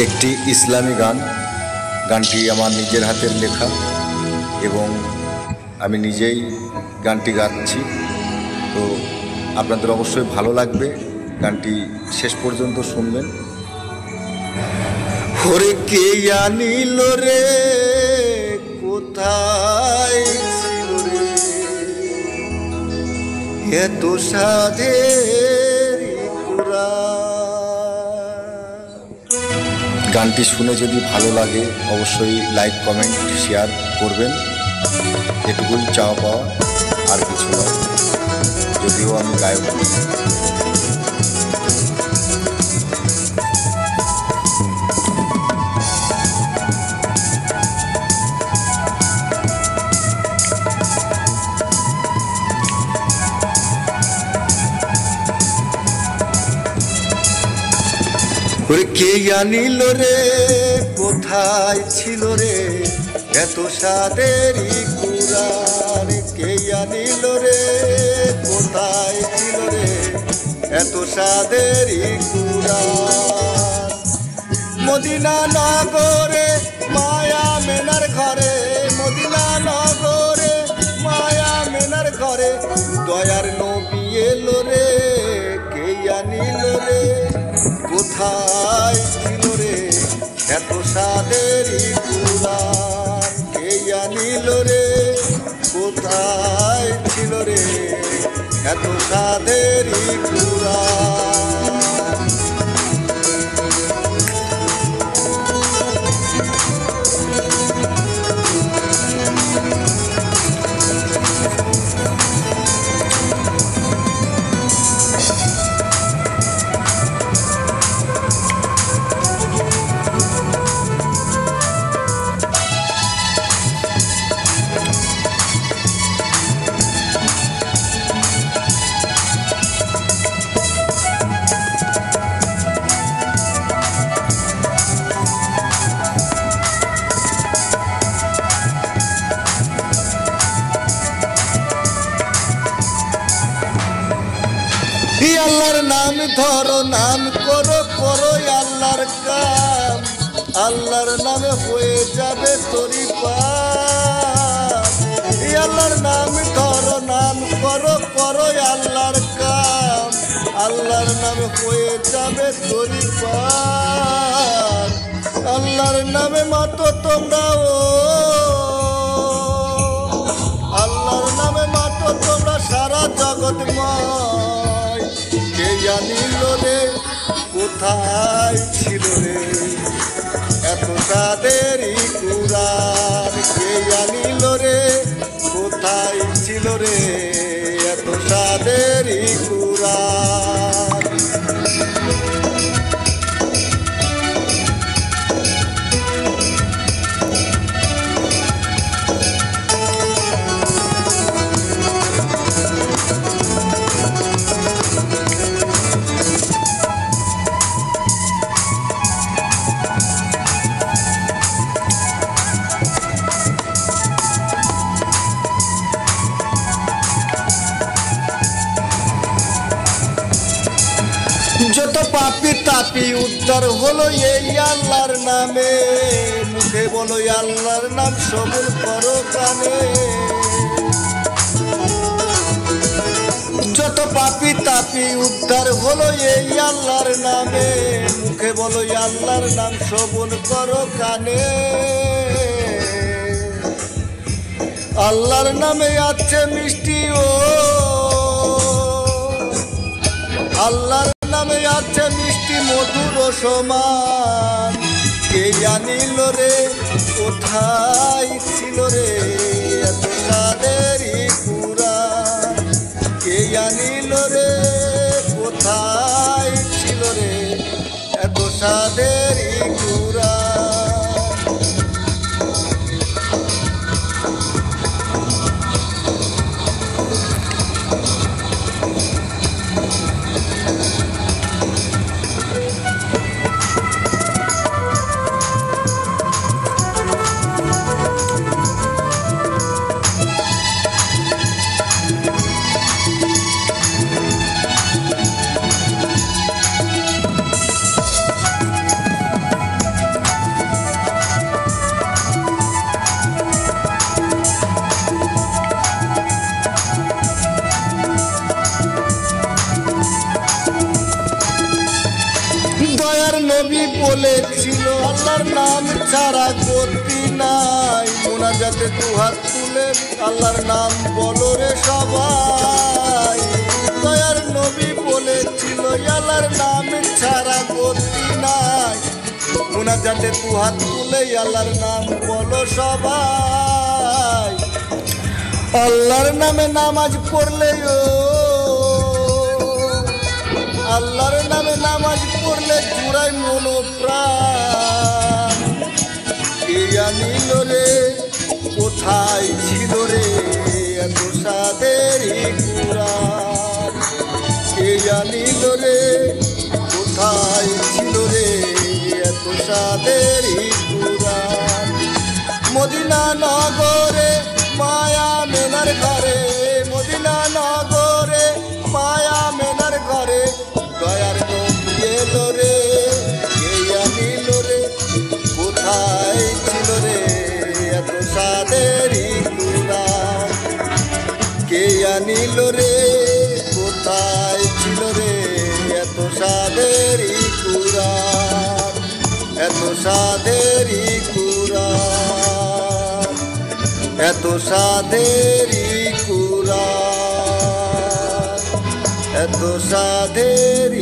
একটি ইসলামী গান। গানটি আমার নিজের হাতের লেখা এবং আমি নিজেই গানটি গাচ্ছি। তো আপনাদের অবশ্যই ভালো লাগবে, গানটি শেষ পর্যন্ত শুনবেন। ওরে কে আনিল রে, কোথায় ছিল রে এত সাধের গানটি শুনে যদি ভালো লাগে অবশ্যই লাইক, কমেন্ট, শেয়ার করবেন। এটুকুই চাওয়া পাওয়া, আর কিছু নয়। যদিও আমি গায়ক। ওরে কে আনিল রে, কোথায় ছিল রে এত সাদেরই কুরান। কে আনিল রে, কোথায় ছিল রে এত সাদেরই কুরান। মদিনা নগরে মায়া মেনার ঘরে, মদিনা নগরে মায়া মেনার ঘরে দয়ার নবী এলো রে। কে আনিল রে, কোথায় ছিল রে এত সাদেরই কুরান। কে আনিল রে, কোথায় ছিল রে এত সাদেরই কুরান। আল্লাহর নাম ধরো, নাম করো, করো আল্লাহর কাম। আল্লাহর নামে হয়ে যাবে তোরি পাপ। আল্লাহর নাম ধরো, নাম করো, করো আল্লাহর কাম। আল্লাহর নামে হয়ে যাবে তোরি পাপ। আল্লাহর নামে মাতো তোমরা, ও আল্লাহর নামে মাতো তোমরা সারা জগৎময়। কে আনিল রে, কোথায় ছিল রে এত সাদেরই কুরান। কে আনিল রে, কোথায় ছিল রে এত সাদেরই কুরান। যত পাপি তাপি উদ্ধার হলো এই আল্লাহর নামে। মুখে বলো আল্লাহর নাম, সবুর করো কানে। যত পাপি তাপি উদ্ধার হলো এই আল্লাহর নামে। মুখে বলো আল্লাহর নাম, সবুর করো কানে। আল্লাহর নামে আছে মিষ্টি, ও আল্লাহর নামে আছে মিষ্টি মধুর সমান। কে আনিল রে, কোথায় ছিল রে এত সাদেরই কুরান। কে আনিল রে, কোথায় ছিল রে এত সাদেরই কুরান। দয়ার নবী বলেছিল আল্লাহর নাম ছাড়া গতি নাই। মোনাজাতে দুহাত তুলে আল্লাহর নাম বলো রে সবাই। দয়ার নবী বলেছিল আল্লাহর নাম ছাড়া গতি নাই। মোনাজাতে দুহাত তুলে আল্লাহর নাম বলো সবাই। আল্লাহর নামে নামাজ পড়লে আল্লাহর নামে নামাজ পড়লে জুড়াই মনোপ্রাণ। কে জানিল রে কোথায় ছিল রে এত সাদের কুরআন। কে জানিল রে কোথায় ছিল রে এত সাদের কুরআন। মদিনা নগরে মায়া মেনার ঘরে, মদিনা নগরে মায়া মেনার ঘরে দয়ার নবী এলো রে। কে জানিল রে কোথায় ছিল রে এত সাদের কুরআন। কে জানিল রে কোথায় ছিল রে এত সাদের কুরআন, এত সাদের কুরআন, এত সাদের কুরআন, এত সাদের